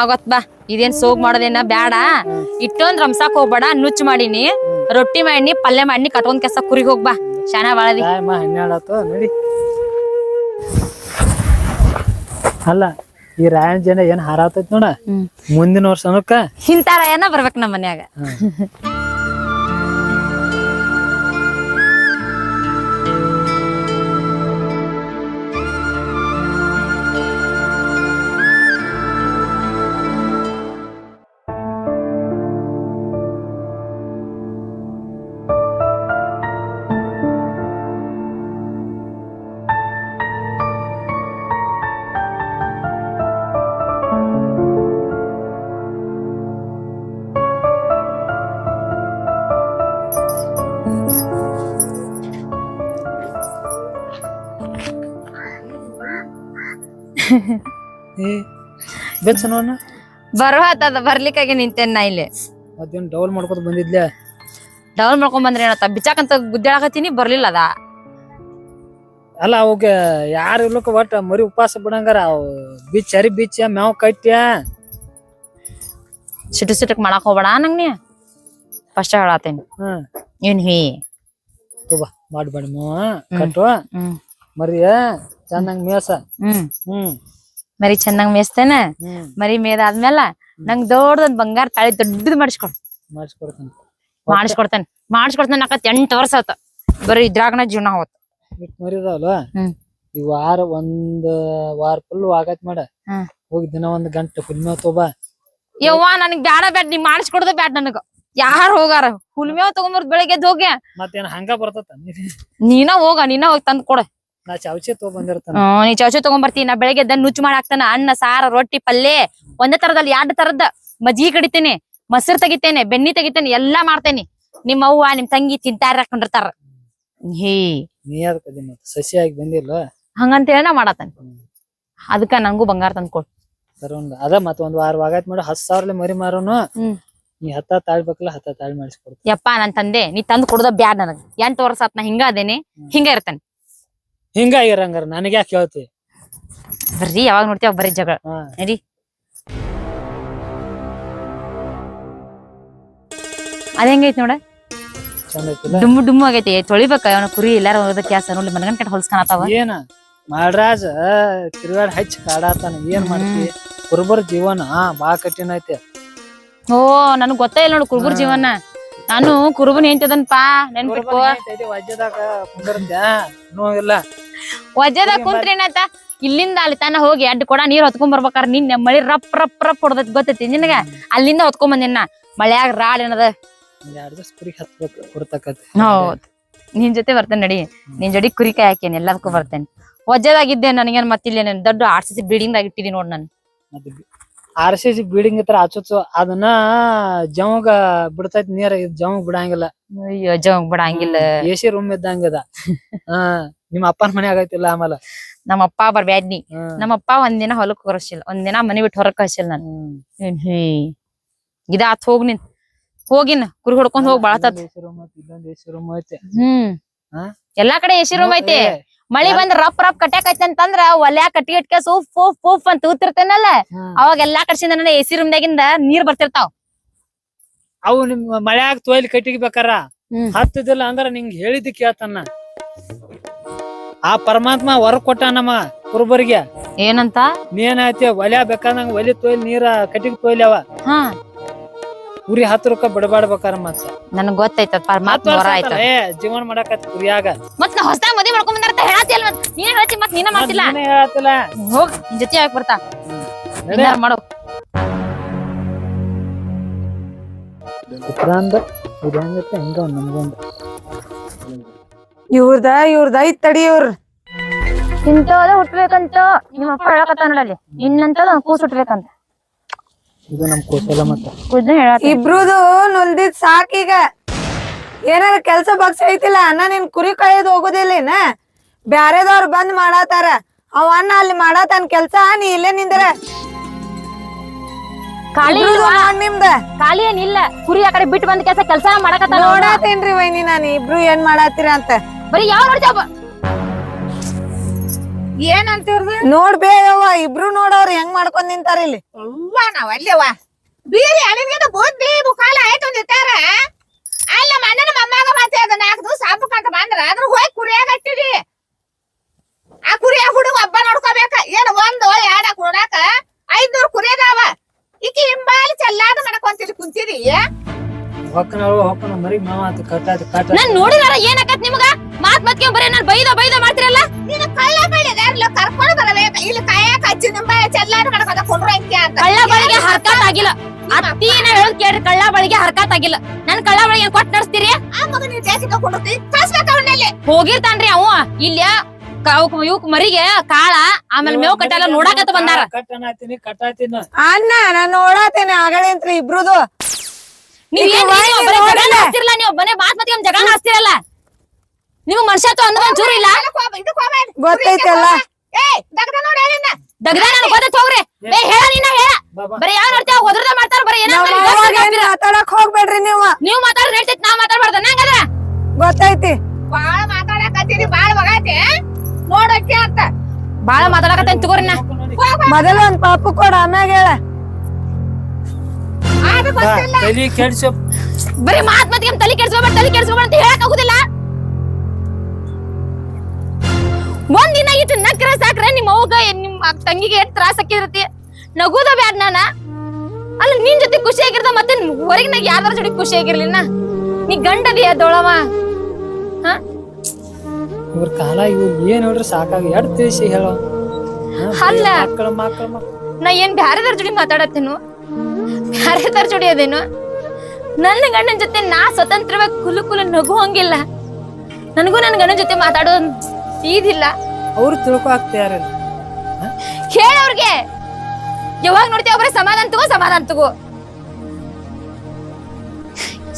ಗೊತ್ತ ಬಾ ಇದೇನ್ ಸೋಗ್ ಮಾಡೋದೇನ ಬ್ಯಾಡ ಇಟ್ಟೊಂದ್ ರಂಸಾಕ್ ಹೋಗ್ಬೇಡ ನುಚ್ಚ ಮಾಡೀನಿ ರೊಟ್ಟಿ ಮಾಡಿನಿ ಪಲ್ಯ ಮಾಡಿನಿ ಕಟ್ಕೊಂಡ್ ಕೆಸ ಕುರಿಗ್ ಹೋಗ್ಬಾ ಶಾನ ಬಾಳದಿ 12 ನಡಿ. ಅಲ್ಲ ಈ ರಾಯಣ ಜನ ಏನ್ ಹಾರಾತೈತ್ ನೋಡ ಮುಂದಿನ ವರ್ಷ ಅನ್ನಕ್ಕ ಇಂತಾರ ಏನ ಬರ್ಬೇಕ್ ನಮ್ಮ ಮನ್ಯಾಗ. ಬೆಚ್ಚ ನೋಡ ಬರುವತ್ತದ ಬರ್ಲಿಕ್ಕಾಗಿ ನಿಂತೇನ್ ನಾ ಇಲ್ಲಿ. ಮತ್ತೇನ್ ಡೌಲ್ ಮಾಡ್ಕೊತ ಬಂದಿದ್ಲೆ ಡೌಲ್ ಮಾಡ್ಕೊಂಡ್ ಬಂದ್ರೆ ಏನತ್ತ ಬಿಚ್ಚಾಕಂತ ಗುದ್ದಾಡಕತ್ತೀನಿ ಬರ್ಲಿಲ್ಲ ಅದ. ಅಲ್ಲ ಅವಗ ಯಾರು ಇರ್ಲಕ್ಕ ಒಟ್ಟ ಮರಿ ಉಪವಾಸ ಬಿಡಂಗಾರ ಬೀಚ್ ಅರಿ ಬೀಚ್ ಮ್ಯಾವ್ ಕಟ್ಟ್ಯ ಸಿಟಕ್ ಮಾಡಾಕ್ ಹೋಗ್ಬೇಡ ನಂಗ್ ನೀ ಫಸ್ಟ್ ಹೇಳತ್ತೇನಿ. ಏನ್ ಹೀ ತುಬಾ ಮಾಡಿ ಕಟ್ಟು ಮರಿಯ ಚೆನ್ನಾಗ್ ಮೇಸ. ಮರಿ ಚೆನ್ನಾಗ್ ಮೇಸ್ತೇನ. ಮರಿ ಮೇದಾದ್ಮೇಲ ನಂಗ್ ದೊಡ್ಡದೊಂದ್ ಬಂಗಾರ ತಾಳಿ ದೊಡ್ಡದ್ ಮಾಡಿಸ್ಕೊಡ್ತೇನೆ ನಾಕತ್ 8 ವರ್ಷ ಆತ ಬರೀ ಇದ್ರಾಗನ ಜೀವನ ಹೋತ್ ಮರಿದಾವಲ್ವ ಈ ವಾರ ಒಂದ್ ವಾರ ಫುಲ್ ಆಗತ್ ಮಾಡ ಹೋಗಿ ದಿನ 1 ಗಂಟೆ ಹುಲ್ಮೇವ್ ತಗೋಬಾ. ಯವ್ವ ನನಗ್ ಬ್ಯಾಡ ನೀ ಮಾಡಿಸ್ಕೊಡ್ದ ಬ್ಯಾಡ ನನಗ. ಯಾರು ಹೋಗಾರ ಹುಲ್ಮೇವ್ ತಗೊಂಬರ್ದ್ ಬೆಳಿಗ್ಗೆ ಎದ್ದು ಹೋಗ್ಯ ಮತ್ತೇನ ಹಂಗ ಬರ್ತತ ನೀನ ಹೋಗಿ ತಂದ್ ಕೊಡ. ನಾ ಚೌಚಿ ತಗೊಂಡ್ಬಂದಿರ್ತಾನ. ನೀ ಚೌಚಿ ತಗೊಂಬರ್ತೀನಿ. ನಾ ಬೆಳಿಗ್ಗೆ ಎದ್ದ ನುಚ್ಚು ಮಾಡಿ ಹಾಕ್ತಾನ ಅನ್ನ ಸಾರ ರೊಟ್ಟಿ ಪಲ್ಯ ಒಂದೇ ತರದಲ್ಲಿ 2 ತರದ್ ಮಜ್ಜಿಗೆ ಕಡಿತೇನೆ ಮೊಸರು ತೆಗಿತೇನೆ ಬೆಣ್ಣಿ ತೆಗಿತೇನೆ ಎಲ್ಲಾ ಮಾಡ್ತೇನಿ. ನಿಮ್ ಅವ್ವ ನಿಮ್ ತಂಗಿ ತಿಂತಾರ ಹಾಕೊಂಡಿರ್ತಾರ. ಹೇ ನೀ ಅದಕ್ಕೆ ಮತ್ತೆ ಸಸಿಯಾಗಿ ಬಂದಿಲ್ಲ ಹಂಗಂತ ಹೇಳ ಮಾಡತಾನ. ಅದಕ್ಕ ನಂಗೂ ಬಂಗಾರ ತಂದ್ ಕೊಡ್. ಅದ ಮತ್ತ 1 ವಾರ ಆಗೈತ್ ಮಾಡ 10,000 ಮರಿ ಮಾರೋನು ನೀ 10 ತಾಳ್ಬೇಕಲ್ಲ 10 ತಾಳಿ ಮಾಡಿಸ್ಕೊಡ್ತೀನಿ. ಯಪ್ಪಾ ನನ್ ತಂದೆ ನೀ ತಂದ್ ಕೊಡದ ಬ್ಯಾಡ ನನಗ್. 8 ವರ್ಷ ಆತ್ ನಾ ಹಿಂಗ ಅದೇನಿ ಹಿಂಗ ಇರ್ತೇನೆ. ಹಿಂಗ ಇರಂಗಾರ ನನಗೆ ಯಾಕೆ ಹೇಳ್ತಿ ಬರ್ರಿ ಯಾವಾಗ ನೋಡ್ತೀವ ಬರೀ ಜಗಳ ನಡಿ. ಅದ ಹೆಂಗೈತಿ ನೋಡ ಡುಮ್ಮು ಡುಮ್ಮು ಆಗೈತಿ. ತೊಳಿಬೇಕ ಅವನ ಕುರಿ ಎಲ್ಲಾರು ಕ್ಯಾಸ ನೋಡಿ ಮನಗನ್ ಕಟ್ಟ ಹೊಲ್ಸ್ಕಾನತಾವ. ಏನ ಮಾಡ್ರಾಜ ತಿರುಗಾಡ್ ಹಚ್ಚಿ ಕಾಡಾತಾನ. ಏನ್ ಮಾಡ್ತಿ ಕುರುಬರ್ ಜೀವನ ಬಾಳ ಕಠಿಣ ಐತಿ. ಓ ನನಗ್ ಗೊತ್ತೇ ಇಲ್ಲ ನೋಡು ಕುರುಬರ್ ಜೀವನ. ನಾನು ಕುರುಬನ್ ಹೆಂತದನ್ಪಾ ನೆನ್ಪಿಟ್ಕೋ. ವಜ್ಜದಾಗ ಕುಂತ್ರಿ ಏನಾಯ್ತ ಇಲ್ಲಿಂದ ಅಲ್ಲಿ ತಾನ ಹೋಗಿ 2 ಕೊಡ ನೀರ್ ಹೊತ್ಕೊಂಡ್ ಬರ್ಬೇಕಾರ ನಿನ್ನೆ ಮಳಿ ರಪ್ ರಪ್ ರಪ್ ಹೊಡೆದ್ ಗೊತ್ತೈತಿ ನಿನಗ. ಅಲ್ಲಿಂದ ಹೊತ್ಕೊಂಡ್ ಬಂದಿನ ಮಳ್ಯಾಗ ರಾಡ್ ಏನದ. ಹೌದ್ ನಿನ್ ಜೊತೆ ಬರ್ತೇನೆ ನಡಿ. ನಿನ್ ಜೋಡಿ ಕುರಿ ಕಾಯಿ ಹಾಕೇನಿ ಎಲ್ಲದಕ್ಕೂ ಬರ್ತೇನೆ. ವಜ್ಜದಾಗಿದ್ದೆ ನನಗೇನ್ ಮತ್ತಿಲ್ಲ ದೊಡ್ಡ RCC ಬಿಲ್ಡಿಂಗ್ ದಾಗ ಇಟ್ಟಿದೀನಿ ನೋಡ್ ನಾನು. RCC ಬಿಲ್ಡಿಂಗ್ ಇತ್ರ ಆಚುಚ್ಚು ಅದನ್ನ ಜಮಗ ಬಿಡ್ತೈತಿ ನೀರ ಜಮಗ್ ಬಿಡಂಗಿಲ್ಲ. ಅಯ್ಯೋ ಜಮಗ್ ಬಿಡಂಗಿಲ್ಲ. AC ರೂಮ್ ಇದ್ದಂಗದ. ನಿಮ್ಮ ಅಪ್ಪನ ಮನೆ ಆಗೈತಿಲ್ಲ. ಆಮೇಲೆ ನಮ್ಮಪ್ಪ ಬರ್ಬ್ಯಾಡ್ನಿ. ನಮ್ಮಪ್ಪ ಒಂದಿನ ಹೊಲಕ್ ಕರ್ಸಿಲ್ಲ ಒಂದಿನ ಮನಿ ಬಿಟ್ಟು ಹೊರಕ್ ಕಳ್ಸಿಲ್ಲ ನಾನು. ಇದಾತ್ ಹೋಗ್ ನಿನ್ ಹೋಗಿನ ಕುರಿ ಹೊಡ್ಕೊಂಡ್ ಹೋಗ್ ಬಾಳತತ್. ಎಲ್ಲಾ ಕಡೆ AC ರೂಮ್ ಐತಿ. ಮಳಿ ಬಂದ್ ರಪ್ ರಪ್ ಕಟ್ಯಾಕೈತಿ ಅಂತಂದ್ರ ಒಲ್ಯಾ ಕಟ್ಟಿ ಇಟ್ಕೆ ಉಫ್ ಉಫ್ ಉಫ್ ಅಂತ ತೂತಿರ್ತೇನಲ್ಲ ಅವಾಗ ಎಲ್ಲಾ ಕಡ್ಸಿಂದ ನನ್ನ AC ರೂಮ್ದಾಗಿಂದ ನೀರ್ ಬರ್ತಿರ್ತಾವ್. ಅವು ನಿಮ್ ಮಳ್ಯಾಗ ತೊಯ್ಲಿ ಕಟ್ಟಿಗೆ ಬೇಕಾರ ಹತ್ತದಿಲ್ಲ ಅಂದ್ರ ನಿಂಗ್ ಹೇಳಿದ್ ಕೇಳ್ತಾನ. ಆ ಪರಮಾತ್ಮ ಹೊರ ಕೊಟ್ಟ ನಮ್ಮ ಕುರುಬರಿಗೆ ಏನಂತ ನೀನಾಯ್ತಿ ಒಲ್ಯಾ ಬೇಕಾದಂಗ ಒಲಿ ತೊಯ್ಲಿ ನೀರ ಕಟ್ಟಿಗೆ ತೊಯ್ಲಿವ ಕುರಿ 10 ರೂಪಾಯಿ ಬಿಡಬಾಡ್ಬೇಕಾರ. ಮತ್ತ ನನ್ಗ್ ಗೊತ್ತೈತ ಪರಮಾತ್ಮ ಹೊರ ಆಯ್ತ ಜೀವನ ಮಾಡಾಕತ್ ಕುರಿಯಾಗ. ಮತ್ ನಾ ಹೊಸದಾಗ್ ಮದ್ವಿ ಮಾಡ್ಕೊಂಡ್ ಬಂದಾರ ಹೇಳತ್ತಿಲ್ಲ ಮತ್ ನೀನ್ ಹೇಳ್ತಿ ಮತ್ ನೀನ ಮಾಡ್ತಿಲ್ಲ. ಹೇಳತ್ತಿಲ್ಲ ಹೋಗ್ ನಿನ್ ಜೊತೆ ಯಾಕೆ ಬರ್ತಾ ಮಾಡೋ ಇವ್ರದ ಐತ್ ತಡಿ. ಇವ್ರ ಇಂತದ ಹುಟ್ಬೇಕಂತ ನಿಮ್ಮ ಅಪ್ಪ ಹೇಳಕತ್ತ ನೋಡಲ್ಲಿ. ಇನ್ನಂತದ ಕೂಸ್ ಹುಟ್ಬೇಕಂತ ಇದು ನಮ್ ಕೂಸಲ್ಲ. ಮತ್ತ ಇಬ್ರುದು ನುಲ್ದಿದ್ ಸಾಕೀಗ. ಏನಾರ ಕೆಲ್ಸ ಬಗ್ಸ ಐತಿಲ್ಲ ಅಣ್ಣ ನಿನ್ ಕುರಿ ಕಾಯೋದು ಹೋಗುದಿಲ್ಲ. ಬ್ಯಾರೆದವ್ರ ಬಂದ್ ಮಾಡಾತಾರ. ಅವ ಅಣ್ಣ ಅಲ್ಲಿ ಮಾಡಾತನ್ ಕೆಲ್ಸ ನೀ ಇಲ್ಲೇ ನಿಂದ್ರ. ನಿಮ್ದ ಖಾಲಿ ಏನಿಲ್ಲ ಕುರಿ ಆ ಕಡೆ ಬಿಟ್ಟು ಬಂದ ಕೆಲ್ಸ ಮಾಡಕತ್ತ ನೋಡಾತೇನ್ರಿ ವೈನಿ ನಾನು ಇಬ್ರು ಏನ್ ಮಾಡಾತೀರ ಅಂತ. ಬರೀ ಯಾವ ನೋಡ್ತಾವ ಏನಂತಿರ್ದು ನೋಡ್ಬೇ ಯವ್ವ ಇಬ್ರು ನೋಡವ್ರ ಹೆಂಗ್ ಮಾಡ್ಕೊಂಡ್ ನಿಂತಾರ ಇಲ್ಲಿ ಅವ್ವ ನಾವ್ ಅಲ್ಲೇವ ಬೀರಿ ಅಳಿನ್ಗಿಂತ ಬುದ್ಧಿ ಮುಖಾಲ ಆಯ್ತು ಅಂದಿರ್ತಾರ ಅಲ್ಲ ಮಣ್ಣನ ಮೊಮ್ಮಗ ಮತ್ತೆ ಅದ 4 ದಿವಸ ಹಬ್ಬಕ್ಕಂತ ಬಂದ್ರ ಅದ್ರ ಹೋಗಿ ಕುರಿಯಾಗ ಹಟ್ಟಿದಿ ಆ ಕುರಿಯಾಗ ಹುಡುಗ ಹಬ್ಬ ನೋಡ್ಕೋಬೇಕ ಏನ್ 1 2 ಕೊಡಾಕ 500 ಕುರಿ ಅದಾವ ಈಕಿ ಹಿಂಬಾಲಿ ಚೆಲ್ಲಾದ ಮಾಡ್ಕೊಂತಿದ್ ಕುಂತಿದಿ ಹೊಕ್ಕನ ಮರಿ ಮಾವಾತ ಕಟ್ಟಾತ ನಾನ್ ನೋಡಿದಾರ ಏನಾಕತ್ ನಿಮ್ಗ ಮಾತ್ಕೆ ಬರೀ ನಾನ್ ಬೈದ ಮಾಡ್ತಿರಲ್ಲ ನೀನು ಕಳ್ಳ ಬಳಿದಾರ್ಲ ಕರ್ಕೊಂಡು ಬರಬೇಕ ಇಲ್ಲಿ ಕಾಯಕ ಹಚ್ಚಿ ನಿಂಬಾಲಿ ಚೆಲ್ಲಾದ ಮಾಡ್ಕೊಂಡ ಕೊಂಡ್ರ ಅಂತ ಕಳ್ಳ ಬಳಿಗೆ ಹರ್ಕತ್ ಆಗಿಲ್ಲ ಅತ್ತೀನ ಹೇಳದ್ ಕೇಳ್ರಿ ಕಳ್ಳ ಬಳಿಗೆ ಹರ್ಕತ್ ಆಗಿಲ್ಲ ನನ್ ಕಳ್ಳ ಬಳಿಗೆ ಏನ್ ಕೊಟ್ಟು ನಡೆಸ್ತೀರಿ ಆ ಮಗ ನೀನ್ ಜಾಸ್ತಿ ಕೊಂಡ್ರಿ ಕಳ್ಸ್ಬೇಕ ಅವನಲ್ಲಿ ಹೋಗಿರ್ತಾನ್ರಿ ಅವ ಇಲ್ಯ ಇವಕ್ ಮರಿಗೆ ಕಾಳ ಆಮೇಲೆ ಮೇವ್ ಕಟ್ಟೆಲ್ಲ ನೋಡಾಕತ್ತ ಬಂದಾರ ಕಟ್ಟಾತೀನಿ ಅಣ್ಣ ನಾನ್ ನೋಡಾತೇನೆ ಆಗಳಿಂತ್ರಿ ಇಬ್ರುದು ನೀವ್ ಏನ್ ಹಚ್ತಿರಲ್ಲ ನೀವು ಬರೀ ಮಾತ್ಮತಿ ಜಗಳ ಹಚ್ತಿರಲ್ಲ ನಿಮ್ಗ್ ಮನುಷ್ಯತ್ವ ಅಂದ್ರ ಒಂಚೂರು ಇಲ್ಲ ಗೊತ್ತೈತಲ್ಲ ದಗದ ನನ್ ಗೊತ್ತ ಹೋಗ್ರಿ ಹೇಳ ನೀನ ಹೇಳ ಬರೀ ಯಾವ ನೋಡ್ತೀವ ಹೋದ್ರದ ಮಾಡ್ತಾರ ಬರೀ ಮಾತಾಡಕ್ ಹೋಗ್ಬೇಡ್ರಿ ನೀವ್ ಮಾತಾಡ್ರಿ ನಡ್ತೈತಿ ನಾ ಮಾತಾಡ್ಬಾರ್ದ ನಂಗದ ಗೊತ್ತೈತಿ ಬಾಳ ಮಾತಾಡಕತ್ತೀನಿ ಬಾಳ ಮಗಾತಿ ನೋಡಕ್ಕೆ ಅಂತ ಬಾಳ ಮಾತಾಡಕತ್ತೇನ್ ತಗೋರಿ ನಾ ಮೊದಲ ಒಂದ್ ಪಾಪು ಕೊಡ ಆಮ್ಯಾಗ ಹೇಳ ಅದು ಗೊತ್ತಿಲ್ಲ ತಲಿ ಕೆಡ್ಸೋ ಬರೀ ಮಾತ್ಮತಿಗೆ ತಲೆ ಕೆಡ್ಸ್ಕೊಬೇಡ ಅಂತ ಹೇಳಕ್ ಆಗುದಿಲ್ಲ ಒಂದಿನ ಇಟ್ಟು ನಕ್ರ ಸಾಕ್ರೆ ನಿಮ್ ಅವ್ಗ ನಿಮ್ ತಂಗಿಗೆ ಎಷ್ಟ್ ತ್ರಾಸ ಆಕಿರತಿ ನಗುದ ಬ್ಯಾಡ ನಾನ ಅಲ್ಲ ನಿನ್ ಜೊತೆ ಖುಷಿ ಆಗಿರ್ದ ಮತ್ತೆ ಹೊರಗಿನಾಗ ಯಾರ ಜೊತೆ ಖುಷಿ ಆಗಿರ್ಲಿನ ನೀ ಗಂಡದಿಯ ದೊಳವ ಹ ಇವ್ರ ಕಾಲ ಇವ್ ಏನ್ ನೋಡ್ರಿ ಸಾಕಾಗ ಎಡ್ ತಿಳಿಸಿ ಹೇಳೋ ಅಲ್ಲ ಮಕ್ಕಳ ನಾ ಏನ್ ಬ್ಯಾರೆದವ್ರ ಜೊತೆ ಮಾತಾಡತ್ತೇನು ಬ್ಯಾರೆದವ್ರ ಜೊತೆ ಅದೇನು ನನ್ನ ಗಂಡನ ಜೊತೆ ನಾ ಸ್ವತಂತ್ರವಾಗಿ ಕುಲು ನಗು ಹಂಗಿಲ್ಲ ನನಗೂ ನನ್ನ ಗಂಡನ ಜೊತೆ ಮಾತಾಡೋ ಇದಿಲ್ಲ ಅವ್ರು ತಿಳ್ಕೊ ಆಗ್ತಾರಿಲ್ಲ ಹೇಳವ್ರಿಗೆ ಯಾವಾಗ ನೋಡ್ತೀವಿ ಒಬ್ಬರೇ ಸಮಾಧಾನ ತಗೋ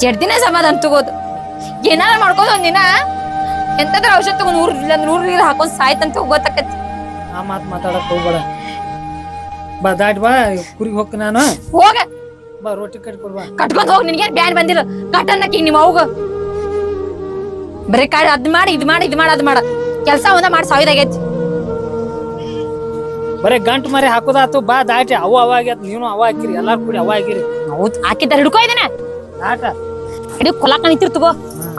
ಎರಡ್ ದಿನ ಸಮಾಧಾನ ತಗೋದು ಏನಾರ ಮಾಡ್ಕೋದು ಒಂದಿನ ಎಂತದ್ರ ಔಷಧ ತಗೊಂಡ್ 100 ನೀರು ಹಾಕೊಂಡ್ ಸಾಯ್ತಂತ ಗೊತ್ತಾಕತಿ ಆ ಮಾತಾಡಕ್ ಹೋಗ್ಬೇಡ ಬಾ ದಾಟ್ ಬಾ ಕುರಿಗೆ ಹೋಗ್ ನಾನು ಹೋಗ ಬಾ ರೊಟ್ಟಿ ಕಟ್ಕೊಡ್ ಬಾ ಕಟ್ಕೊಂಡ್ ಹೋಗ್ ನಿನ್ಗೇನ್ ಬ್ಯಾನ್ ಬಂದಿಲ್ಲ ಕಟ್ಟನ್ನಕಿ ನಿಮ್ಮ ಅವ್ಗ ಬರೀ ಕಾಡ್ ಅದ್ ಮಾಡಿ ಇದ್ ಮಾಡ ಕೆಲ್ಸ ಒಂದ ಮಾಡಿ ಸಾವಿರಾಗೈತಿ ಬರೇ ಗಂಟ್ ಮರಿ ಹಾಕೋದಾತು ಬಾ ದಾಟಿ ಅವ ಆಗ್ಯಾತ ನೀನು ಅವ ಹಾಕಿರಿ ಎಲ್ಲಾರು ಕೂಡಿ ಅವ ಆಗಿರಿ ಹೌದ್ ಹಾಕಿದ್ದಾರ ಹಿಡ್ಕೋ ಇದನ್ನ ದಾಟ ಹಿಡಿಯೋ ಕೊಲಾಕ ನಿಂತಿರ್ ತಗೋ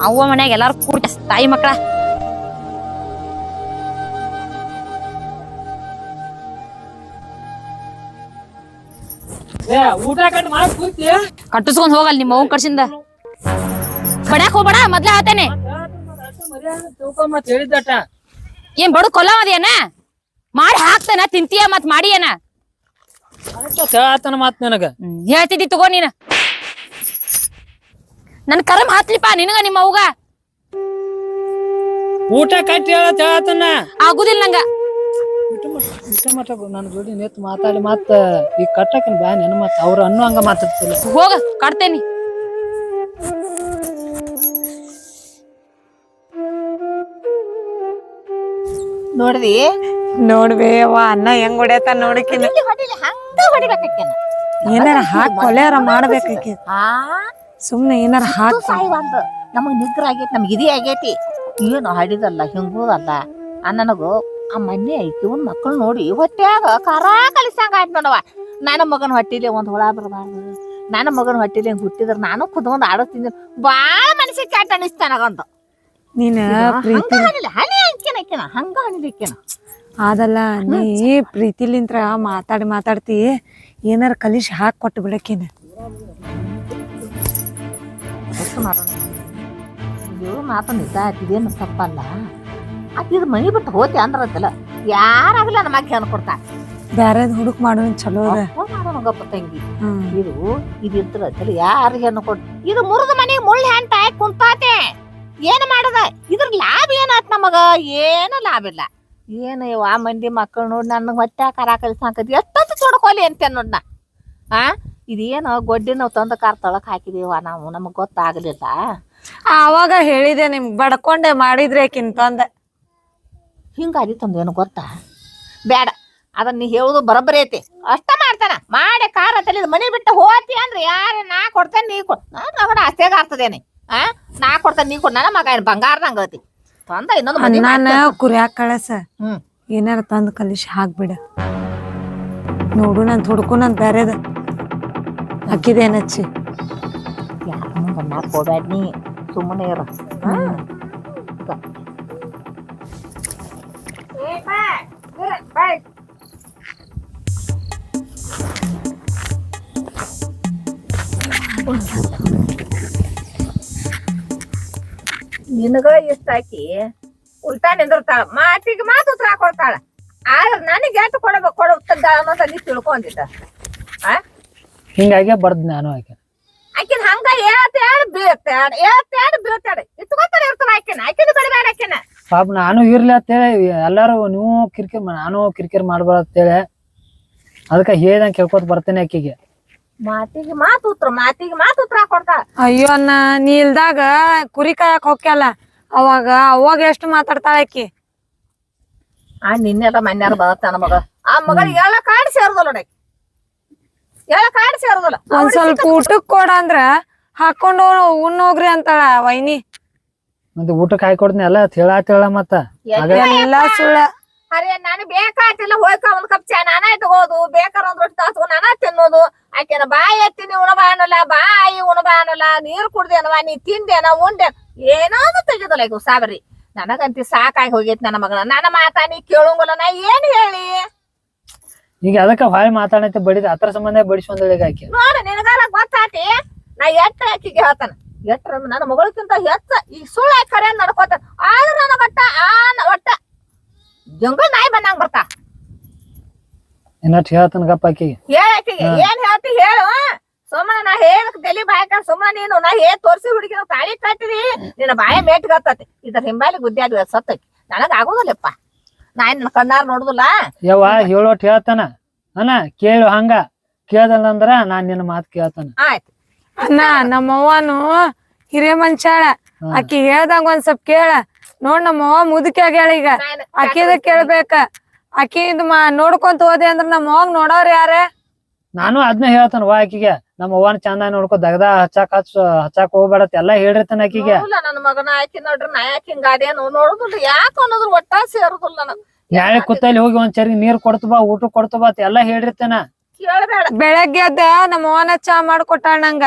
ಅವ್ವ ಮನ್ಯಾಗ ಎಲ್ಲಾರು ಕೂಡಿ ತಾಯಿ ಮಕ್ಕಳ ಊಟ ಕಟ್ ಮಾಡಿ ಕೂತಿ ಕಟ್ಟಿಸ್ಕೊಂಡ್ ಹೋಗಲ್ ನಿಮ್ಮ ಅವ್ವ ಕಡ್ಸಿಂದ ಬಡ್ಯಾಕ್ ಹೋಗ್ಬೇಡ ಮೊದ್ಲೇ ಆತೇನೆ ಮತ್ ಹೇಳಿದ್ದಟ ಏನ್ ಬಡು ಕೊಲ್ಲ ಅದೇನ ಮಾಡಿ ಹಾಕ್ತಾನ ತಿಂತೀಯ ಮತ್ ಮಾಡಿ ಏನ ಹೇಳತನ ಮಾತ್ ನನಗ ಹೇಳ್ತಿದ್ದಿ ತಗೋ ನೀನ ನನ್ ಕರಮ್ ಹಾತ್ಲಿಪಾ ನಿನಗ ನಿಮ್ಮ ಅವ್ಗ ಊಟ ಕಟ್ಟಿ ಹೇಳತನ ಆಗುದಿಲ್ಲ ನಂಗ ಮಟ ನನ್ನ ಜೋಡಿ ನೆತ್ ಮಾತಾಡಿ ಮತ್ತ ಈಗ ಕಟ್ಟಕನ್ ಬ್ಯಾ ನೆನ ಮತ್ ಅವ್ರ ಅನ್ನೋ ಹಂಗ ಮಾತಾಡ್ತಿಲ್ಲ ಹೋಗ ಕಟ್ತೇನಿ ನೋಡ್ಬೇವ ಅನ್ನ ಹೆಂಗ್ ಹೊಡ್ಯಾತ ನೋಡಕಿನ ಹಂಗ ಹೊಡಿಬೇಕೇನ ಏನಾರ ಹಾಕ್ ಕೊಲೆಯಾರ ಮಾಡ್ಬೇಕಿ ಸುಮ್ನೆ ಏನಾರ ಹಾಕ್ ಸಾಯ್ವಂತ ನಮಗ್ ನಿಗ್ರ ಆಗೇತಿ ನಮ್ಗೆ ಇದಿ ಆಗೇತಿ ಏನು ಹಡಿದಲ್ಲ ಹಿಂಗುದಲ್ಲ ನನಗೂ ಆ ಮನೆ ಐತಿ ಒಂದ್ ಮಕ್ಕಳು ನೋಡಿ ಹೊಟ್ಯಾಗ ಖಾರ ಕಲಿಸಂಗ ಆಯ್ತು ನೋಡವ ನನ್ನ ಮಗನ ಹೊಟ್ಟಿಲೆ ಒಂದ್ ಹುಳ ಬರಬಾರ್ದು ನನ್ನ ಮಗನ ಹೊಟ್ಟಿಲೆ ಹಿಂಗ್ ಹುಟ್ಟಿದ್ರ ನಾನು ಕುದ್ಕೊಂಡ್ ಆಡೋತೀನಿ ಬಾಳ ಮನಸ್ಸಿಗೆ ಕೆಟ್ಟ ಅನಿಸ್ತಾನಗಂತ ನೀನ ಪ್ರೀತಿ ಹನಿ ಅಂಕಿನ ಹಂಗ ಹಣಿಲಿಕ್ಕಿನ ಅದಲ್ಲ ನೀ ಪ್ರೀತಿಲಿಂತ್ರ ಮಾತಾಡ್ತಿ ಏನಾರ ಕಲಿಸಿ ಹಾಕ್ ಕೊಟ್ಟು ಬಿಡಕಿನ ಮಾತು ನಿಜ ಇದೇನು ತಪ್ಪಲ್ಲ ಅಕ್ಕಿದ್ ಮನಿ ಬಿಟ್ಟು ಹೋತಿ ಅಂದ್ರತ್ತಲ್ಲ ಯಾರಾಗಲ್ಲ ನಮ್ಮ ಅಕ್ಕಿ ಅನ್ಕೊಡ್ತಾ ಬ್ಯಾರೇದ್ ಹುಡುಕ್ ಮಾಡೋನ್ ಚಲೋ ಅದ ಮಾಡೋಣ ಗಪ್ಪ ತಂಗಿ ಇದಿದ್ರತ್ತಲ್ಲ ಯಾರಿಗೆ ಹೆಣ್ಣು ಕೊಡ್ ಇದು ಮುರಿದ ಮನೆಗೆ ಮುಳ್ಳು ಹೆಂಟ ಹಾಕಿ ಕುಂತಾತೆ ಏನ್ ಮಾಡದ ಇದ್ರ ಲಾಭ ಏನಾತ್ ನಮಗ ಏನು ಲಾಭ ಇಲ್ಲ ಏನು ಆ ಮಂದಿ ಮಕ್ಕಳು ನೋಡಿ ನನ್ನ ಹೊಟ್ಟೆ ಕರ ಕಲಿಸಾಕತಿ ಎಷ್ಟೊತ್ತು ತೊಡ್ಕೊಲಿ ಅಂತ ನೋಡ್ನ ಇದೇನು ಗೊಡ್ಡಿ ನಾವು ತಂದ ಕಾರ್ ತೊಳಕ್ ಹಾಕಿದೀವ ನಾವು ನಮಗ್ ಗೊತ್ತಾಗ್ಲಿಲ್ಲ ಆವಾಗ ಹೇಳಿದೆ ನಿಮ್ ಬಡ್ಕೊಂಡೆ ಮಾಡಿದ್ರೆ ಕಿಂತಂದ ಹಿಂಗಾಗಿ ತಂದೇನು ಗೊತ್ತಾ ಬೇಡ ಅದನ್ನ ನೀ ಹೇಳುದು ಬರಬ್ಬರಿ ಐತಿ ಅಷ್ಟ ಮಾಡ್ತಾನ ಮಾಡಿ ಕಾರ ತಲಿದ ಮನಿ ಬಿಟ್ಟು ಹೋತಿ ಅಂದ್ರೆ ಯಾರ ನಾ ಕೊಡ್ತೇನೆ ನೀ ಕೊಡ್ ನಗಡ ಅಷ್ಟೇಗ ಆಗ್ತದೇನೆ ನಾ ಕೊಡ್ತೇನೆ ನೀ ಕೊಡ್ ನನ್ನ ಮಗ ಏನ್ ಬಂಗಾರದಂಗ ಐತಿ ತಂದ ಇನ್ನೊಂದು ನಾನು ಕುರಿಯಾಕ ಕಳಸ ಏನಾರ ತಂದು ಕಲಿಸಿ ಹಾಕ್ಬಿಡ ನೋಡು ನಾನು ಹುಡ್ಕು ನಾನು ಬೇರೆದ ಹಾಕಿದೇನಚ್ಚಿ ಯಾರ ಮುಂದೆ ಹೋಗ್ಬೇಡ ನೀ ಸುಮ್ಮನೆ ಇರ ನಿನಗ ಇಷ್ಟ ಹಾಕಿ ಉಲ್ಟಾ ನಿಂದಿರ್ತಾಳ ಮಾತಿಗೆ ಮಾತು ಉತ್ತರ ಕೊಡ್ತಾಳ ಆದ್ರ ನನಗೆ ಎಷ್ಟು ಕೊಡುತ್ತದ ಅನ್ನೋದ ನೀ ತಿಳ್ಕೊಂಡಿದ್ದ ಹಿಂಗಾಗೆ ಬರ್ದ್ ನಾನು ಆಕಿನ ಹಂಗ ಹೇಳ್ತಾಡ್ ಬೀಳ್ತಾಡ ಇಟ್ಕೊತಾರ ಇರ್ತಾನ ಆಕಿನ ಬಿಡಬೇಡ ಆಕಿನ ಪಾಪ ನಾನು ಇರ್ಲಿ ಅಂತೇಳಿ ಎಲ್ಲಾರು ನೀವು ಕಿರಿಕಿರಿ ನಾನು ಕಿರಿಕಿರಿ ಮಾಡ್ಬಾರ ಅಂತೇಳಿ ಅದಕ್ಕ ಹೇಳ್ದಂಗ ಕೇಳ್ಕೊತ ಬರ್ತೇನೆ ಆಕಿಗೆ ಮಾತಿಗೆ ಮಾತು ಉತ್ತರ ಕೊಡ್ತಾಳ ಅಯ್ಯೋ ಅಣ್ಣ ನೀ ಇಲ್ದಾಗ ಕುರಿ ಕಾಯಕ್ ಹೋಗ್ಯಲ್ಲ ಅವಾಗ ಎಷ್ಟು ಮಾತಾಡ್ತಾಳ ಆಕಿ ನಿನ್ನೆಲ್ಲ ಮನ್ಯಾರ ಬರತ್ತ ಮಗ ಆ ಮಗಳಿಗೆ ಎಲ್ಲ ಕಾಡಿ ಸೇರುದಿಲ್ಲ ನೋಡಿ ಎಲ್ಲ ಕಾಡಿ ಸೇರುದಿಲ್ಲ ಒಂದ್ ಸ್ವಲ್ಪ ಊಟಕ್ ಕೊಡ ಅಂದ್ರ ಹಾಕೊಂಡು ಉಣ್ಣೋಗ್ರಿ ಅಂತಾಳ ವೈನಿ ಮತ್ತೆ ಊಟಕ್ಕೆ ಹಾಕೊಡ್ತೀನಿ ಎಲ್ಲ ಹೇಳ ಮತ್ತ ಎಲ್ಲ ಸುಳ್ಳ ಅರೆ ನಾನು ಬೇಕಾತಿಲ್ಲ ಹೋಯ್ಕ ಒಂದ್ ಕಪ್ ಚಾ ನಾನ ತಗೋದು ಬೇಕಾರ ಒಂದ್ ರೊಟ್ಟಿ ತಾಸು ನಾನ ತಿನ್ನೋದು ಆಕೆನ ಬಾಯಿ ಎತ್ತೀನಿ ಉಣಬ ಅನ್ನಲ್ಲ ಬಾಯಿ ಉಣಬ ಅನ್ನಲ್ಲ ನೀರ್ ಕುಡ್ದೇನವ ನೀ ತಿಂದೇನ ಉಂಡೆ ಏನಾದ್ರು ತೆಗಿದಲ್ಲ ಈಗ ಸಾಬ್ರಿ ನನಗಂತಿ ಸಾಕಾಗಿ ಹೋಗೈತಿ ನನ್ನ ಮಗನ ನನ್ನ ಮಾತಾ ನೀ ಕೇಳಂಗಿಲ್ಲ ನಾ ಏನ್ ಹೇಳಿ ಈಗ ಅದಕ್ಕ ಬಾಯಿ ಮಾತಾಡೈತೆ ಬಡಿದ ಅದ್ರ ಸಂಬಂಧ ಬಡಿಸ್ಕೊಂಡ್ ಆಕೆ ನೋಡ ನಿನಗಾರ ಗೊತ್ತಾತಿ ನಾ ಎಟ್ಟ ಆಕಿಗೆ ಹೇಳ್ತಾನ ಎಟ್ಟ ನನ್ನ ಮಗಳಕ್ಕಿಂತ ಹೆಚ್ಚ ಈಗ ಸುಳ್ಳು ಕರೆ ನಡ್ಕೋತ ಆದ್ರ ನನಗಟ್ಟ ಒಟ್ಟ ಜಂಗಲ್ ನಾಯಿ ಬಂದಂಗ ಬರ್ತಾ ಇನ್ನಟ್ ಹೇಳ್ತಾನ ಗಪ್ಪ ಆಕಿಗೆ ಹೇಳಾಕಿಗೆ ಏನ್ ಹೇಳ್ತಿ ಹೇಳು ಸುಮ್ಮನೆ ನಾ ಹೇಳಕ್ ತಲಿ ಬಾಯಕ ಸುಮ್ಮನೆ ನೀನು ನಾ ತೋರ್ಸಿ ಹುಡುಗಿನ ತಾಳಿ ಕಟ್ಟಿದಿ ನಿನ್ನ ಬಾಯ ಮೇಟ್ಗತ್ತತಿ ಇದ್ರ ಹಿಂಬಾಲಿ ಗುದ್ದ್ಯಾದ ಸತ್ತೈತಿ ನನಗ ಆಗೋದಿಲ್ಲಪ್ಪ ನಾ ನನ್ನ ಕಣ್ಣಾರ್ ನೋಡುದಿಲ್ಲ ಯವ್ವ ಹೇಳೋಟ್ ಹೇಳ್ತಾನ ಅಣ್ಣ ಕೇಳು ಹಂಗ ಕೇಳ್ದಲ್ಲ ಅಂದ್ರ ನಾನ್ ನಿನ್ನ ಮಾತ್ ಕೇಳ್ತಾನ ಆಯ್ತು ಅಣ್ಣ ನಮ್ಮವ್ವನು ಹಿರೇ ಮನುಷ್ಯಾಳ ಆಕಿ ಹೇಳ್ದಂಗ ಒಂದ್ ಸ್ವಲ್ಪ ಕೇಳ ನೋಡ್ ನಮ್ಮವ್ವ ಮುದುಕಿ ಆಗ್ಯಾಳ ಈಗ ಆಕಿದ ಕೇಳ್ಬೇಕ ಆಕಿ ನೋಡ್ಕೊಂತ ಹೋದೆ ಅಂದ್ರ ನಮ್ಮವ್ವಂಗ್ ನೋಡವ್ರ ಯಾರ ನಾನು ಅದ್ನ ಹೇಳ್ತಾನ ವಾ ಆಕಿಗೆ ನಮ್ಮ ಅವ್ವನ ಚಂದ ನೋಡ್ಕೊ ದಗದ ಹಚ್ಚಾಕ್ ಹೋಗ್ಬೇಡತ್ ಎಲ್ಲಾ ಹೇಳಿರ್ತಾನ ಆಕಿಗೆ ನನ್ನ ಮಗನ ಆಕಿ ನೋಡ್ರಿ ನಾ ಯಾಕೆ ಹಿಂಗಾದೇನು ನೋಡುದಿಲ್ಲ ಯಾಕ ಅನ್ನೋದ್ರ ಒಟ್ಟ ಸೇರುದಿಲ್ಲ ನನಗ್ ಯಾಳೆ ಕುತ್ತಲ್ಲಿ ಹೋಗಿ ಒಂದ್ ಚರಿ ನೀರ್ ಕೊಡ್ತು ಬಾ ಊಟ ಕೊಡ್ತು ಬಾ ಎಲ್ಲಾ ಹೇಳಿರ್ತಾನ ಕೇಳ್ಬೇಡ ಬೆಳಗ್ಗೆ ಎದ್ದ ನಮ್ಮವ್ವನ ಚಾ ಮಾಡ್ಕೊಟ್ಟಾಳ ನಂಗ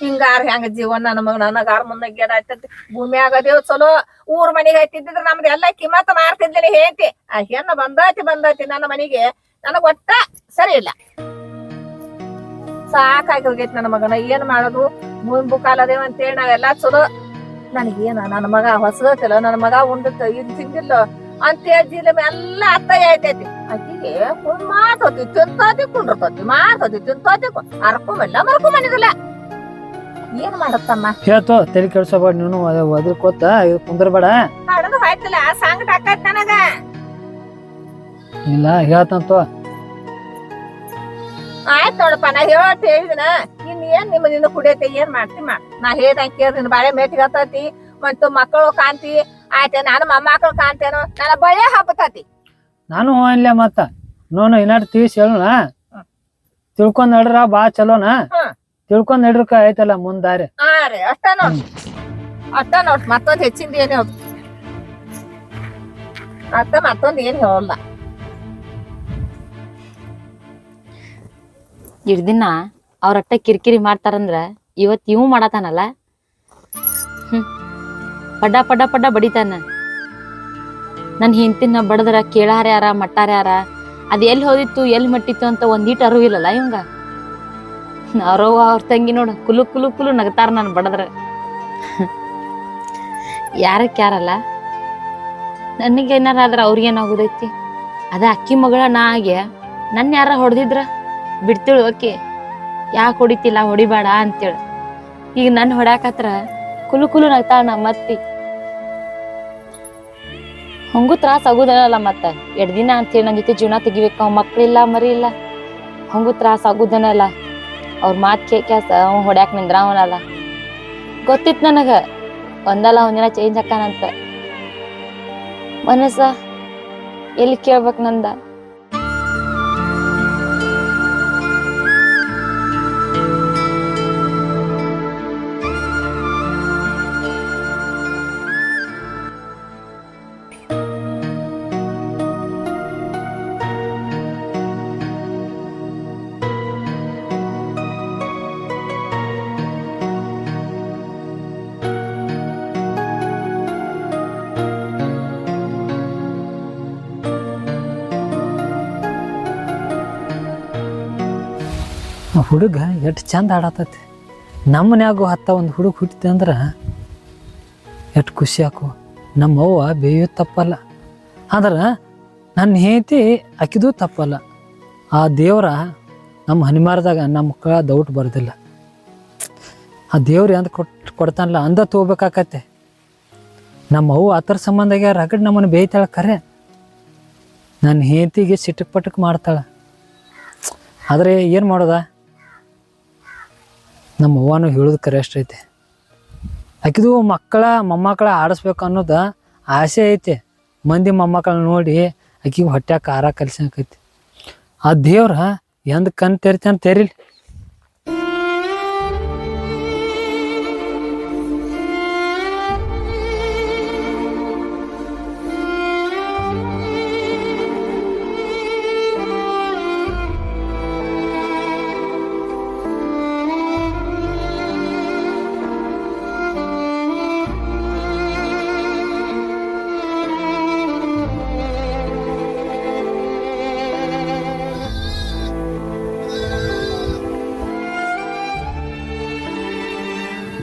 ಹಿಂಗಾರ ಹೆಂಗ ಜೀವನ ನನ್ನ ಮಗ ನನಗಾರ ಮುಂದೆ ಗಿಡ ಆಯ್ತತಿ ಭೂಮಿ ಆಗದೇವ್ ಚಲೋ ಊರ್ ಮನಿಗೆ ಐತಿದ್ರ ನಮ್ದು ಎಲ್ಲಾ ಕಿಮ್ಮತ್ ಮಾರ್ತಿದ್ಲಿ ಹೇಳ್ತಿ ಆ ಹೆಣ್ಣು ಬಂದೈತಿ ನನ್ನ ಮನಿಗೆ ನನಗ್ ಒಟ್ಟ ಸರಿ ಇಲ್ಲ ಸಾಕಾಗಿ ಹೋಗೈತಿ ನನ್ನ ಮಗನ ಏನ್ ಮಾಡೋದು ಮುಂಬು ಕಾಲದೇವ ಅಂತೇಳಿ ನಾವೆಲ್ಲಾ ಚಲೋ ನನಗೇನ ನನ್ನ ಮಗ ಹೊಸಗತಿಲ್ಲ ನನ್ನ ಮಗ ಉಂಡತ್ತ ಇದ್ ತಿಂದಿಲ್ಲ ಅಂತೇಳಿ ಜಿಲ್ಲೆ ಎಲ್ಲ ಅತ್ತಯ್ಯ ಆಯ್ತೈತಿ ಆಕಿಗೆ ಮಾತೋತಿ ತಿಂತತಿ ಕುಂಡ್ರತತಿ ಮಾತೋತಿ ತಿಂತತಿ ಅರ್ಕೊಂಬಲ್ಲ ಮರ್ಕೊಂಬಂದಿದಿಲ್ಲ ಏನ್ ಮಾಡತ್ತಮ್ಮ ಹೇಳ್ತು ತಲೆ ಕೆಡ್ಸೋಬೇಡ ನೀನು ಅದ್ರ ಕೊತ್ತ ಕುಂದ್ರಬೇಡ ಹಾಡದು ಹಾಯ್ತಿಲ್ಲ ಸಂಗಟ ಆಕತ್ ನನಗ ಇಲ್ಲ ಹೇಳ್ತಂತ ಆಯ್ತ್ ನೋಡಪ್ಪ ನಾ ಹೇಳಿದಿನ ಇನ್ ಏನ್ ನಿನ್ನ ಕುಡಿಯತ್ತೆ ಏನ್ ಮಾಡ್ತಿ ನಾ ಹೇಳ್ದಂಗ ಕೇಳ್ದಿನ ಬಾಳೆ ಮೇಟಿಗೆ ಹತ್ತತಿ ಮತ್ತು ಮಕ್ಕಳು ಕಾಂತಿ ಆಯ್ತ ನಾನು ಮೊಮ್ಮಕ್ಕಳು ಕಾಂತೇನೋ ನನ್ನ ಬಳೆ ಹಬ್ಬತತಿ ನಾನು ಅಲ್ಲೇ ಮತ್ತ ನೋನು ಇನ್ನಾಡ್ ತೀಸ್ ಹೇಳೋಣ ತಿಳ್ಕೊಂಡ್ ನಡ್ರ ಬಾ ಚಲೋನ ತಿಳ್ಕೊಂಡ್ ನಡ್ರಕ ಆಯ್ತಲ್ಲ ಮುಂದಾರೆ ಹಾ ರೀ ಅಷ್ಟ ನೋಡ್ ಮತ್ತೊಂದ್ ಹೆಚ್ಚಿಂದ ಏನ್ ಹೇಳ್ದು ಮತ್ತೊಂದ್ ಏನ್ ಹೇಳಲ್ಲ ಇಡ್ದಿನ ಅವ್ರಟ್ಟ ಕಿರಿಕಿರಿ ಮಾಡ್ತಾರಂದ್ರ ಇವತ್ ಇವು ಮಾಡತಾನಲ್ಲ ಪಡ್ಡ ಪಡ್ಡ ಪಡ್ಡ ಬಡಿತಾನ ನನ್ ಹಿಂತಿನ ಬಡದ್ರ ಕೇಳಾರ ಯಾರ ಮಟ್ಟಾರ ಯಾರ ಅದ್ ಎಲ್ಲಿ ಹೋದಿತ್ತು ಎಲ್ಲಿ ಮಟ್ಟಿತ್ತು ಅಂತ ಒಂದೀಟ್ ಅರಿವಿಲ್ಲಲ್ಲ ಇವಂಗ ಅವ್ರವ್ವ ಅವ್ರ ತಂಗಿ ನೋಡು ಕುಲು ಕುಲು ಕುಲು ನಗತಾರ ನನ್ ಬಡದ್ರ ಯಾರಕ್ ಯಾರಲ್ಲ ನನಗೆ ಏನಾರ ಆದ್ರ ಅವ್ರಿಗೇನಾಗುದೈತಿ ಅದ ಅಕ್ಕಿ ಮಗಳ ನಾ ಆಗೆ ನನ್ ಯಾರ ಹೊಡೆದಿದ್ರ ಬಿಡ್ತಿಳು ಓಕೆ ಯಾಕೆ ಹೊಡಿತಿಲ್ಲ ಹೊಡಿಬೇಡ ಅಂತೇಳಿ ಈಗ ನನ್ ಹೊಡ್ಯಾಕತ್ರ ಕುಲು ಕುಲು ನಗ್ತಾಳ ನಮ್ಮತ್ತಿ ಹಂಗೂ ತ್ರಾಸ ಆಗುದಲ್ಲ ಮತ್ತ ಎರಡ್ ದಿನ ಅಂತೇಳಿ ನನ್ ಜೊತೆ ಜೀವನ ತೆಗಿಬೇಕು ಅವ್ ಮಕ್ಳಿಲ್ಲ ಮರಿ ಇಲ್ಲ ಹಂಗೂ ತ್ರಾಸ ಆಗುದನಲ್ಲ ಅವ್ರ ಮಾತ್ ಕೇಕ್ಯಾಸ ಅವ್ ಹೊಡ್ಯಾಕ್ ನಿಂದ್ರ ಅವನಲ್ಲ ಗೊತ್ತಿತ್ ನನಗ ಒಂದಲ್ಲ ಒಂದಿನ ಚೇಂಜ್ ಆಕಾನಂತ ಮನಸ್ಸ ಎಲ್ಲಿ ಕೇಳ್ಬೇಕ್ ನಂದ ಆ ಹುಡುಗ ಎಷ್ಟು ಚಂದ ಆಡತೈತಿ. ನಮ್ಮ ಮನ್ಯಾಗು ಒಂದು ಹುಡುಗ ಹುಟ್ಟಿದೆ ಅಂದ್ರೆ ಎಷ್ಟು ಖುಷಿ ಆಕು. ನಮ್ಮ ಅವ್ವ ಬೇಯೋದು ತಪ್ಪಲ್ಲ, ಆದ್ರೆ ನನ್ನ ಹೆಂಡತಿ ಆಕಿದು ತಪ್ಪಲ್ಲ. ಆ ದೇವ್ರ ನಮ್ಮ ಹನಿಮಾರದಾಗ ನಮ್ಮ ಮಕ್ಕಳ ದೌಟ್ ಬರೋದಿಲ್ಲ. ಆ ದೇವ್ರು ಎಂದ ಕೊಡ್ತಾನಲ್ಲ ಅಂದ ತಗೋಬೇಕಾಕತ್ತೆ. ನಮ್ಮ ಅವ್ವ ಆ ಥರ ಸಂಬಂಧಾಗ ರಗಡ್ ನಮ್ಮನ್ನು ಬೇಯ್ತಾಳೆ ಖರೆ. ನನ್ನ ಹೆಂಡತಿಗೆ ಸಿಟಕ್ ಪಟಕ್ ಮಾಡ್ತಾಳೆ. ಆದರೆ ಏನು ಮಾಡೋದ, ನಮ್ಮ ಅವ್ವನೂ ಹೇಳೋದು ಖರೆ ಅಷ್ಟೈತೆ. ಆಕಿದು ಮೊಮ್ಮಕ್ಕಳ ಆಡಿಸ್ಬೇಕು ಅನ್ನೋದು ಆಸೆ ಐತೆ. ಮಂದಿ ಮೊಮ್ಮಕ್ಕಳನ್ನ ನೋಡಿ ಆಕಿಗೆ ಹೊಟ್ಯಾಗ ಖಾರ ಕಲ್ಸಕೈತಿ. ಆ ದೇವ್ರ ಎಂದ ಕಣ್ ತೆರಿತಾನೆ ತೆರಿಲಿ.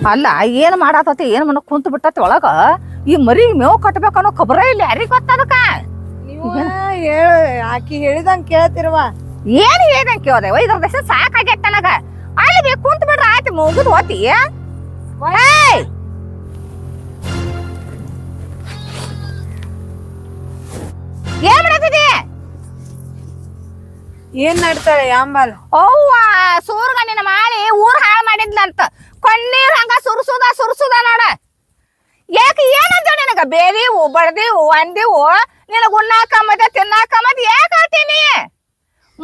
ಅಲ್ಲ ಏನ್ ಮಾಡಾತತಿ, ಏನ್ ಮನ ಕುಂತ ಬಿಟ್ಟತಿ ಒಳಗ. ಈ ಮರಿ ಮೇವ್ ಕಟ್ಬೇಕನ್ನೋ ಖಬರೇ ಇಲ್ಲ, ಯಾರಿಗ ಗೊತ್ತದಕ್ಕ? ಹೇಳ, ಆಕಿ ಹೇಳಿದಂಗ ಕೇಳ್ತಿರುವ. ಏನ್ ಹೇಳ್ದಂಗ ಕೇಳ್ದೆ? ಇದ್ರ ದೇಶ ಸಾಕಾಗೈತೆ ನನಗ. ಅಲ್ಲಿ ಬೇ ಕುಂತ ಬಿಡ್ರ ಆಯ್ತು, ಮುಗಿದ್ ಹೋತಿ. ಏನ್ ಮಾಡತಿದಿ? ಏನ್ ನಡ್ತಾಳೆ ಯಾಂಬಲ್? ಅವ್ವ ಸೂರ್ಗಣ್ಣಿನ ಮಾಡಿ ಊರ್ ಹಾಳು ಮಾಡಿದ್ಲಂತ. ಕಣ್ಣೀರ್ ಹಂಗ ಸುರ್ಸುದ ನೋಡ. ಯಾಕೆ ಏನಂತ ನಿನಗ? ಬೇದಿವು, ಬಡ್ದಿವು, ಅಂದಿವು, ನಿನಗ ಉಣ್ಣಾಕ ಮತ್ತೆ ತಿನ್ನಾಕ ಮತ್ತೆ ಯಾಕೆ ಹೇಳ್ತೀನಿ?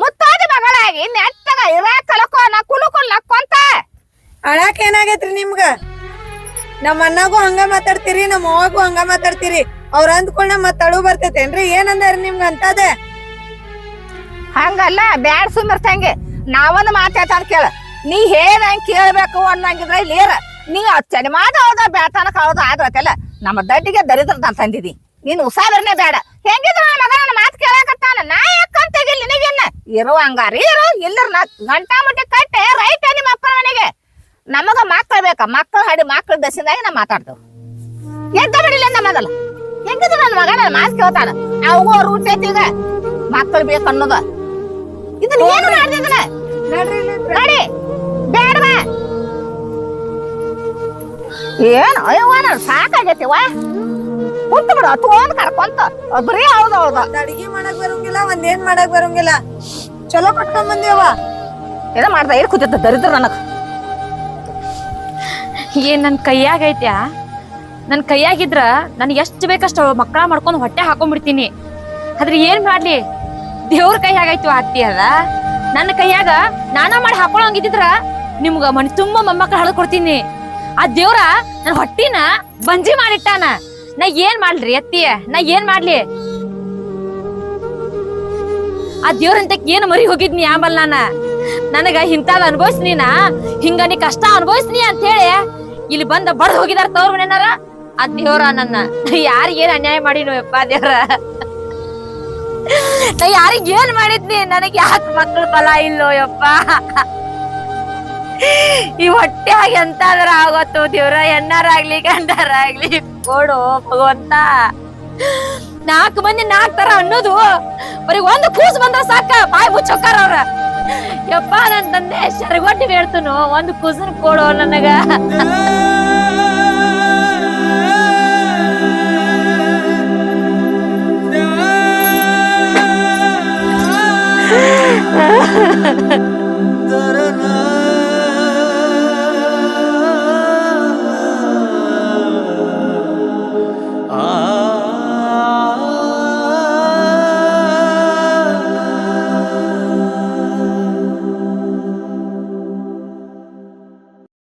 ಮುತ್ತಾದ ಮಗಳಾಗಿ ನೆಟ್ಟಗ ಇರಾಕ್ ಕಲಕೋ ಕುಲುಕುಲ್ ನಕ್ಕೊಂತ. ಅಳಾಕ್ ಏನಾಗೈತ್ರಿ ನಿಮ್ಗ? ನಮ್ಮ ಅಣ್ಣಗೂ ಹಂಗ ಮಾತಾಡ್ತೀರಿ, ನಮ್ಮ ಅವ್ವಾಗೂ ಹಂಗ ಮಾತಾಡ್ತೀರಿ. ಅವ್ರ ಅಂದ್ಕೊಂಡ ಮತ್ ಅಳು ಬರ್ತೈತೇನ್ರಿ? ಏನಂದಾರ ನಿಮ್ಗ ಅಂತದೆ? ಹಂಗಲ್ಲ, ಬ್ಯಾಡ್ ಸುಮ್ಮಿರ್ತಂಗೆ. ನಾವೊಂದು ಮಾತಾಡ್ತಾನ ಕೇಳ. ನೀ ಹೇಳ್ದಂಗ್ ಕೇಳ್ಬೇಕು ಅನ್ನಂಗಿದ್ರ ಇಲ್ಲೇರ. ನೀ ಅಚ್ಚನೆ ಮಾತಾಡೋದ ಬ್ಯಾತಾನ ಕಾಳೋದು ಆದ್ರತೆಲ್ಲ ನಮ್ಮ ದಡ್ಡಿಗೆ ದರಿದ್ರ ತಂದಿದಿ. ನೀನ್ ಉಸಾಬರ್ನೇ ಬೇಡ. ಹೆಂಗಿದ್ರ ಮಗ ನನ್ನ ಮಾತು ಕೇಳಕತ್ತಾನ. ನಾ ಯಾಕಂತಾಗಿಲ್ಲ ನಿನಗೆನ್ನ? ಇರುವ ಹಂಗಾರಿ ಇರು, ಇಲ್ಲರ ಗಂಟಾ ಮುಟ್ಟಿ ಕಟ್ಟೆ ರೈಟ್ ನಿಮ್ಮ ಅಪ್ಪನ ಮನೆಗೆ. ನಮಗ ಮಕ್ಕಳು ಬೇಕಾ? ಮಕ್ಕಳು ಹಾಡಿ ಮಕ್ಕಳ ದಶಿಂದಾಗಿ ನಾ ಮಾತಾಡ್ತೇವ್. ಎದ್ದ ಬಿಡಿಲ್ಲ ನಮ್ಮದಲ್ಲ. ಹೆಂಗಿದ್ರು ನನ್ನ ಮಗ ನನ್ನ ಮಾತು ಕೇಳ್ತಾನ. ಅವಗೂ ಅವ್ರು ಹುಟ್ಟೈತಿ ಈಗ ಮಕ್ಕಳು ಬೇಕು ಅನ್ನೋದ. ಇದನ್ನ ಏನು ಮಾಡ್ದಿದ್ದನ ನೋಡಿ ಬೇಡವಾ? ಏನ್ ಅಯ್ಯವ್ವ ಸಾಕಾಗೈತಿವ. ಕುಂತ ಬಿಡು ಅತ್ಕೊಂಡ್ ಕರ್ಕೊಂತ. ಬರೀ ಹೌದು ಅಡಿಗೆ ಮಾಡಕ್ ಬರಂಗಿಲ್ಲ, ಒಂದೇನ್ ಮಾಡಕ್ ಬರಂಗಿಲ್ಲ. ಚಲೋ ಕಟ್ಕೊಂಡ್ ಬಂದೇವ. ಏನೋ ಮಾಡ್ದ ಏನ್ ಕೂತಿದ್ದ ದರಿದ್ರ ನನಗ. ಏನ್ ನನ್ ಕೈಯಾಗ ಐತ್ಯಾ? ನನ್ ಕೈಯಾಗಿದ್ರ ನನ್ ಎಷ್ಟ್ ಬೇಕಷ್ಟ ಮಕ್ಕಳ ಮಾಡ್ಕೊಂಡ್ ಹೊಟ್ಟೆ ಹಾಕೊಂಡ್ಬಿಡ್ತೀನಿ. ಆದ್ರೆ ಏನ್ ಮಾಡ್ಲಿ, ದೇವ್ರ ಕೈಯಾಗೈತು ಅತ್ತಿ ಅದ. ನನ್ನ ಕೈಯಾಗ ನಾನಾ ಮಾಡಿ ಹಾಕೊಳಂಗಿದ್ರ ನಿಮ್ಗ ಮನಿ ತುಂಬಾ ಮೊಮ್ಮಕ್ಕಳು ಹಳದ್ ಕೊಡ್ತೀನಿ. ಆ ದೇವ್ರ ನನ್ ಹೊಟ್ಟಿನ ಬಂಜಿ ಮಾಡಿಟ್ಟಾನ. ನಾ ಏನ್ ಮಾಡ್ಲಿ ಅತ್ತಿ? ನಾ ಏನ್ ಮಾಡ್ಲಿ? ಆ ದೇವ್ರಂತ ಏನ್ ಮರಿ ಹೋಗಿದ್ನಿ ಆಂಬಲ್ ನನಗ ಇಂತಾದ ಅನುಭವಿಸ್ನೀನ, ಹಿಂಗ ನೀ ಕಷ್ಟ ಅನುಭವಿಸ್ನಿ ಅಂತ ಹೇಳಿ ಇಲ್ಲಿ ಬಂದ ಬಡ್ದ್ ಹೋಗಿದಾರ ತವ್ರ ಮನೆನಾರ. ಆ ದೇವ್ರ ನನ್ನ ಯಾರಿಗೇನ್ ಅನ್ಯಾಯ ಮಾಡಿನೋ ಯಪ್ಪ ದೇವ್ರ? ನಾ ಯಾರಿಗ ಏನ್ ಮಾಡಿದ್ನಿ? ನನಗ್ ಯಾಕೆ ಮಕ್ಕಳ ಫಲ ಇಲ್ಲೋ ಯಪ್ಪ? ಈ ಹೊಟ್ಟೆಯಾಗ ಎಂತಾದ್ರ ಆಗೋತ್ತು ದೇವ್ರ. ಹೆಣ್ಣಾರಾಗ್ಲಿ ಗಂಡರಾಗ್ಲಿ ಕೊಡು ಭಗವಂತ. 4 ಮಂದಿ 4 ತರ ಅನ್ನೋದು ಬರೀ ಒಂದು ಕೂಸು ಬಂದ್ರ ಸಾಕ ಬಾಯಿ ಮುಚ್ಚೋಕಾರ ಅವ್ರ. ಯಪ್ಪ ನನ್ ತಂದೆ ಶರಗೊಟ್ಟಿ ಹೇಳ್ತನು, ಒಂದು ಕೂಸನ್ ಕೊಡು ನನಗ.